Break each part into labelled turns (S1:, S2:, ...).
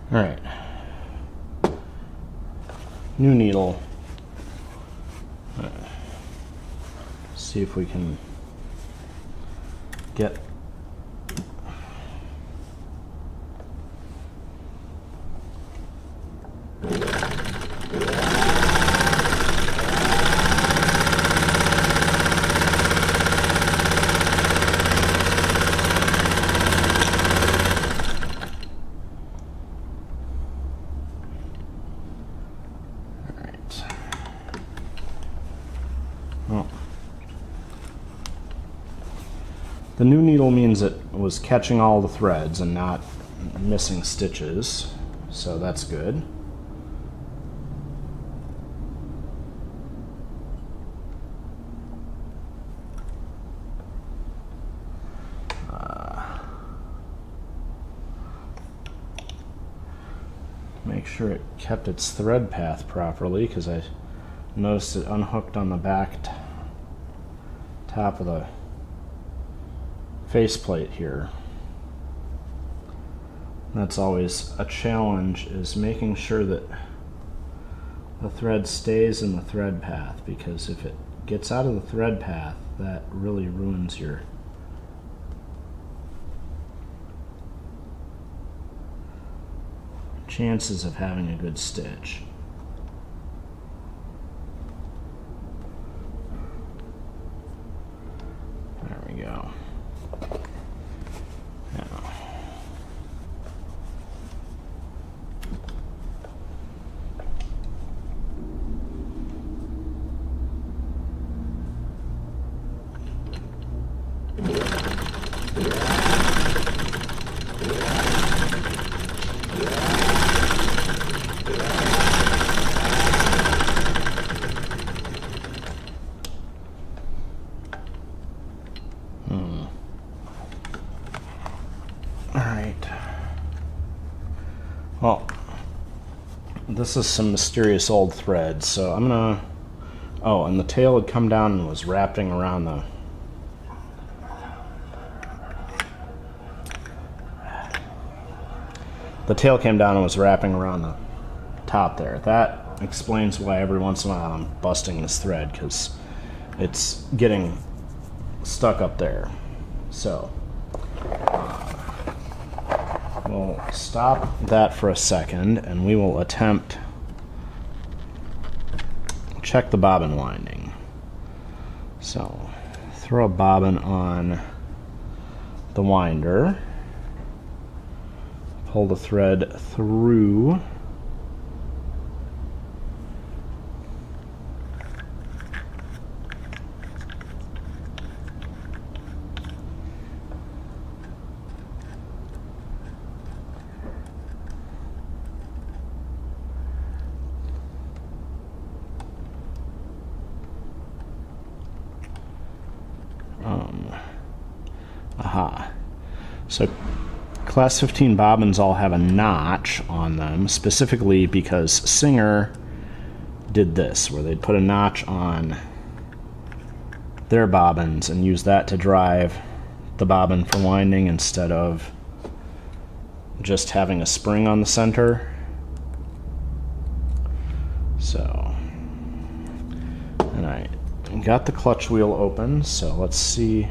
S1: All right. New needle. See if we can get the new needle means it was catching all the threads and not missing stitches, so that's good. Make sure it kept its thread path properly, because I noticed it unhooked on the back top of the faceplate here. That's always a challenge, is making sure that the thread stays in the thread path, because if it gets out of the thread path, that really ruins your chances of having a good stitch. There we go. Well, this is some mysterious old thread, so I'm gonna... Oh, and the tail had come down and was wrapping around the... The tail came down and was wrapping around the top there. That explains why every once in a while I'm busting this thread, because it's getting stuck up there. So... we'll stop that for a second, and we will attempt check the bobbin winding. So throw a bobbin on the winder, pull the thread through, so Class 15 bobbins all have a notch on them, specifically because Singer did this, where they'd put a notch on their bobbins and use that to drive the bobbin for winding instead of just having a spring on the center. So, and I got the clutch wheel open, so let's see.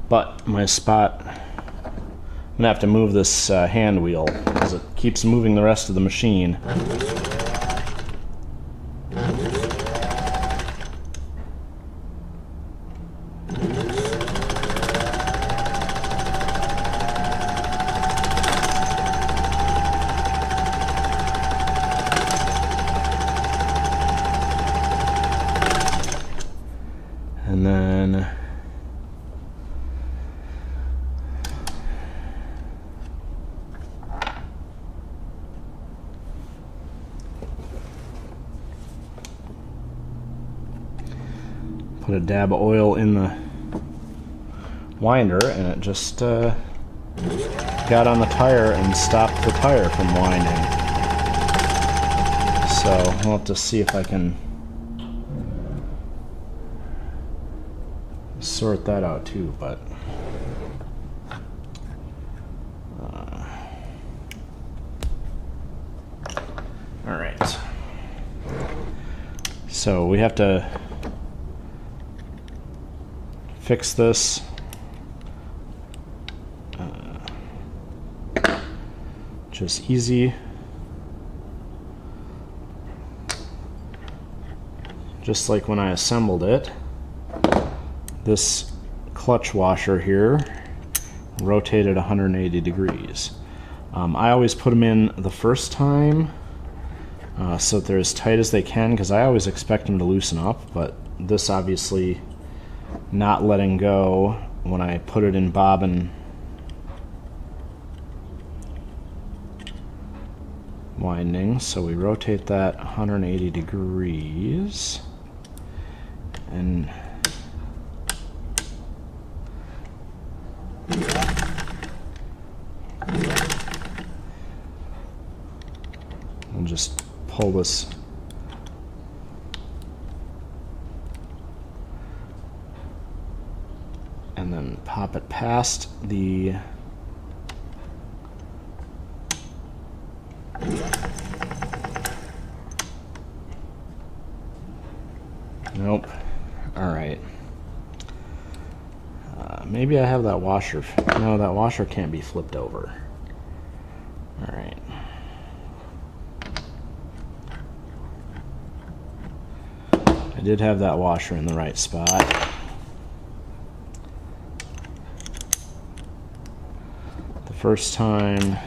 S1: But my spot, I'm gonna have to move this hand wheel because it keeps moving the rest of the machine. And then put a dab of oil in the winder, and it just got on the tire and stopped the tire from winding. So I'll have to see if I can sort that out too, but all right. So we have to fix this. Just easy. Just like when I assembled it. This clutch washer here rotated 180 degrees. I always put them in the first time so that they're as tight as they can, because I always expect them to loosen up, but this obviously not letting go when I put it in bobbin winding. So we rotate that 180 degrees and we'll just pull this and then pop it past the nope. All right. Maybe I have that washer. No, that washer can't be flipped over. All right. I did have that washer in the right spot. The first time.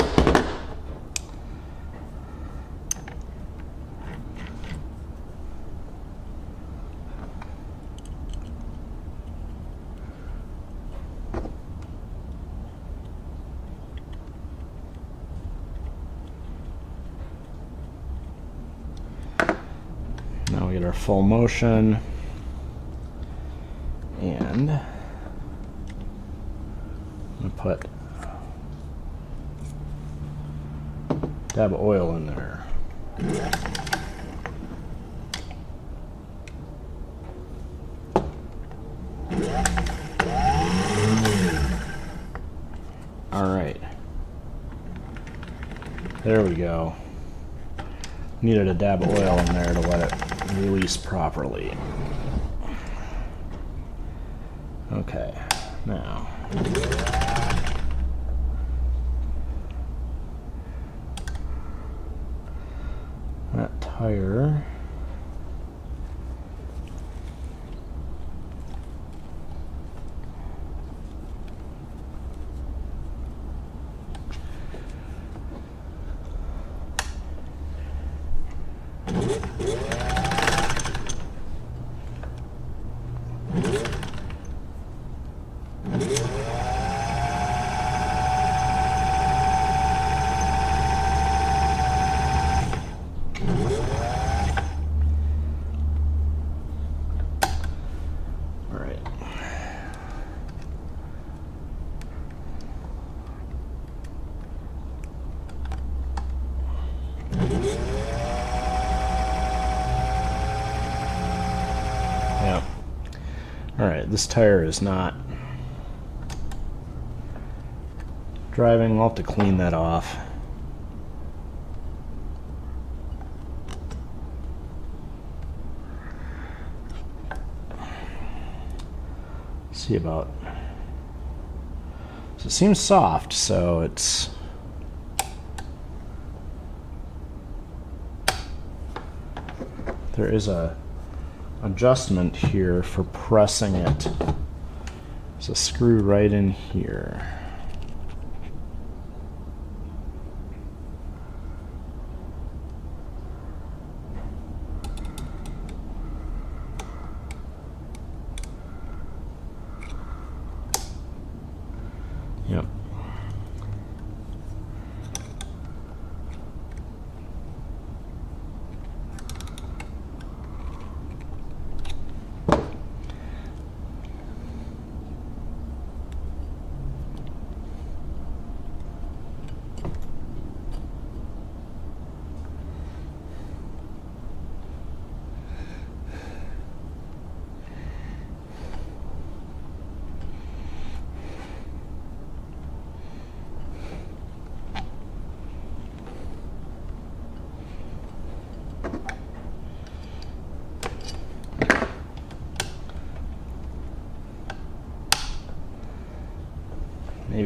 S1: Now we get our full motion, and I'm going to put a dab of oil in there. All right, there we go. Needed a dab of oil in there to let it release properly. Okay, now that tire Alright, this tire is not driving. I'll have to clean that off. See about... So it seems soft, so it's... There is a adjustment here for pressing it. There's a screw right in here. Yep.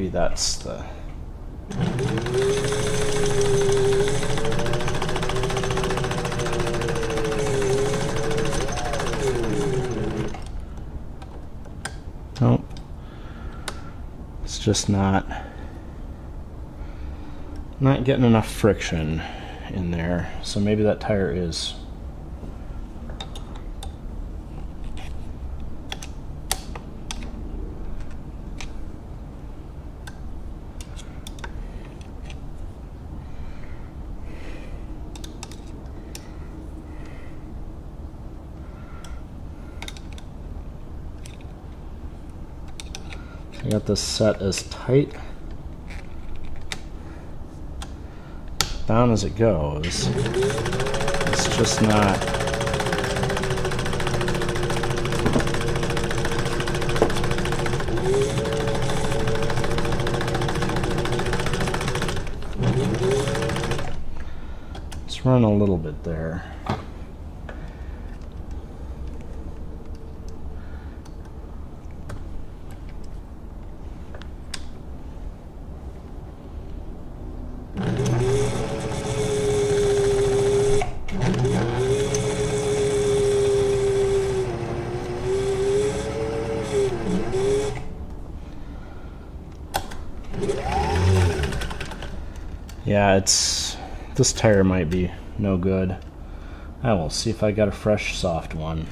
S1: maybe that's the... Nope. It's just not getting enough friction in there. So maybe that tire is... I got this set as tight down as it goes. It's just not. Let's run a little bit there. Yeah, this tire might be no good. I will see if I got a fresh soft one.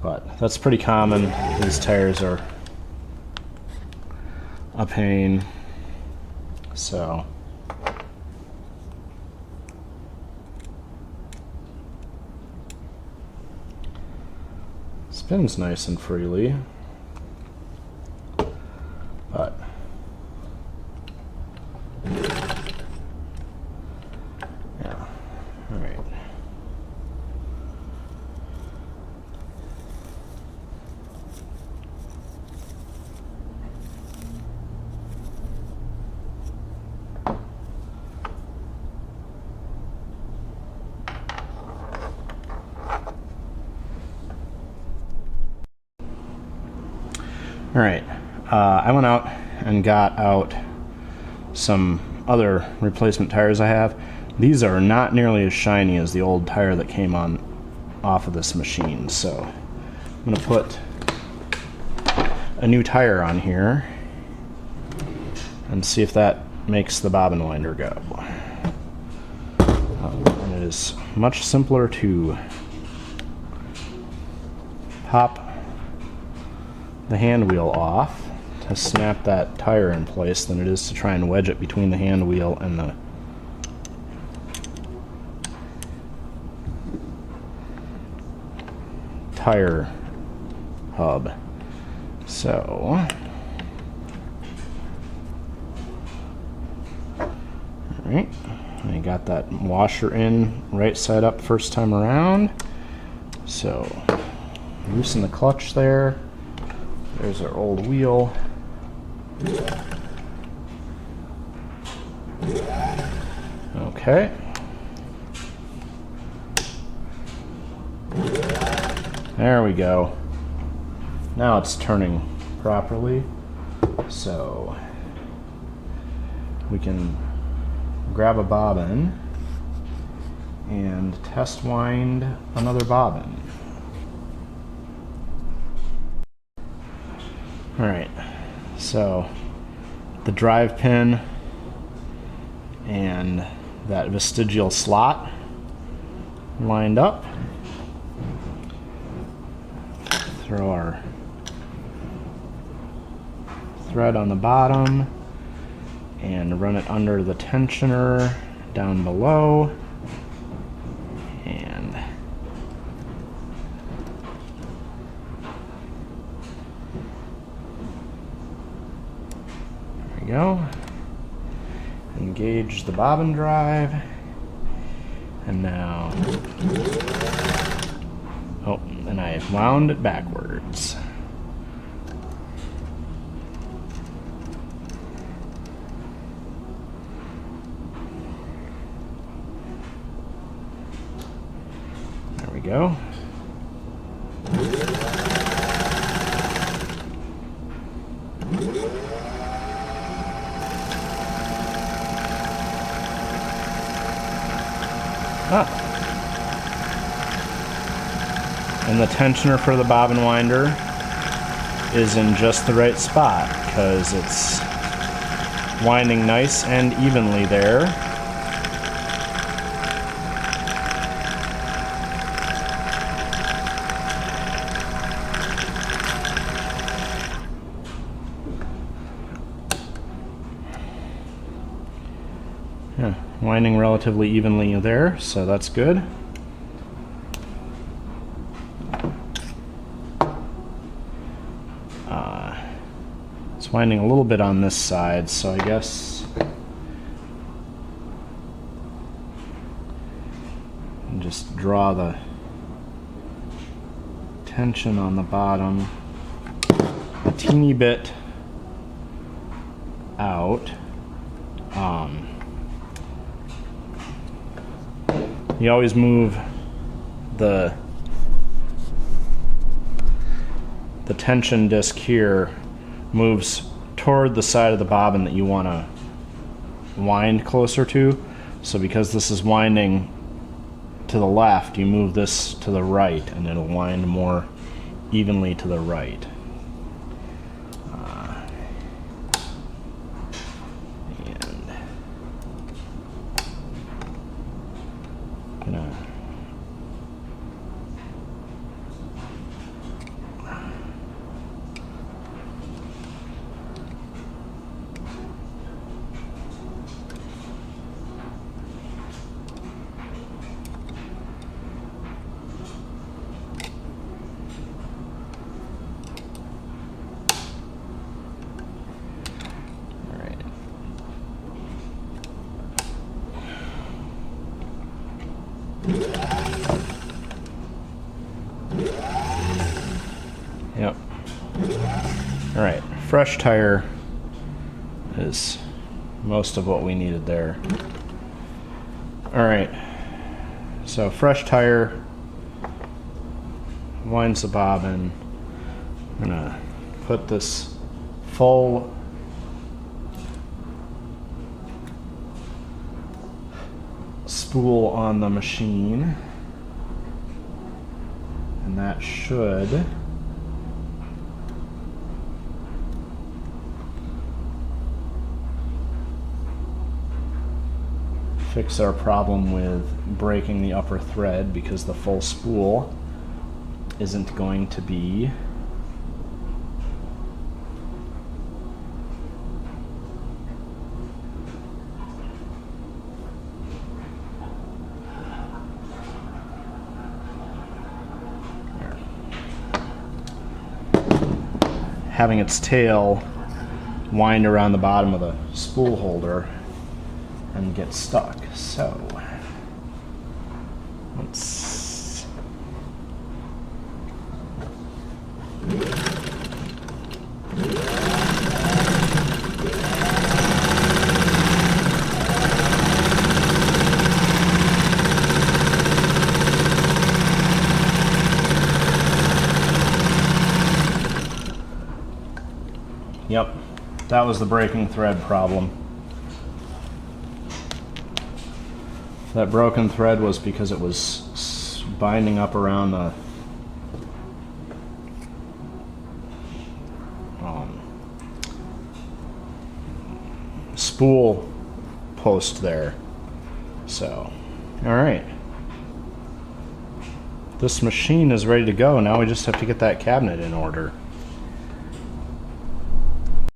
S1: But that's pretty common. These tires are a pain. So spins nice and freely. But yeah, all right. All right, I went out and got out some other replacement tires I have. These are not nearly as shiny as the old tire that came off of this machine, so I'm going to put a new tire on here and see if that makes the bobbin winder go. And it is much simpler to pop the hand wheel off to snap that tire in place than it is to try and wedge it between the hand wheel and the tire hub. So alright, I got that washer in right side up first time around, so loosen the clutch there. There's our old wheel. Okay. There we go. Now it's turning properly. So we can grab a bobbin and test wind another bobbin. Alright, so the drive pin and that vestigial slot lined up. Throw our thread on the bottom and run it under the tensioner down below. And there we go. Engage the bobbin drive. And now, oh, and I wound it backwards. There we go. And the tensioner for the bobbin winder is in just the right spot because it's winding nice and evenly there. Yeah, winding relatively evenly there, so that's good. It's winding a little bit on this side, so I guess and just draw the tension on the bottom a teeny bit out. You always move the tension disc here moves toward the side of the bobbin that you want to wind closer to. So because this is winding to the left, you move this to the right and it'll wind more evenly to the right. Yep. Alright, fresh tire is most of what we needed there. Alright, so fresh tire winds the bobbin. I'm gonna put this full spool on the machine, and that should fix our problem with breaking the upper thread, because the full spool isn't going to be having its tail wind around the bottom of the spool holder and get stuck. So let's Yep, that was the breaking thread problem. That broken thread was because it was binding up around the spool post there. So, alright. This machine is ready to go. Now we just have to get that cabinet in order.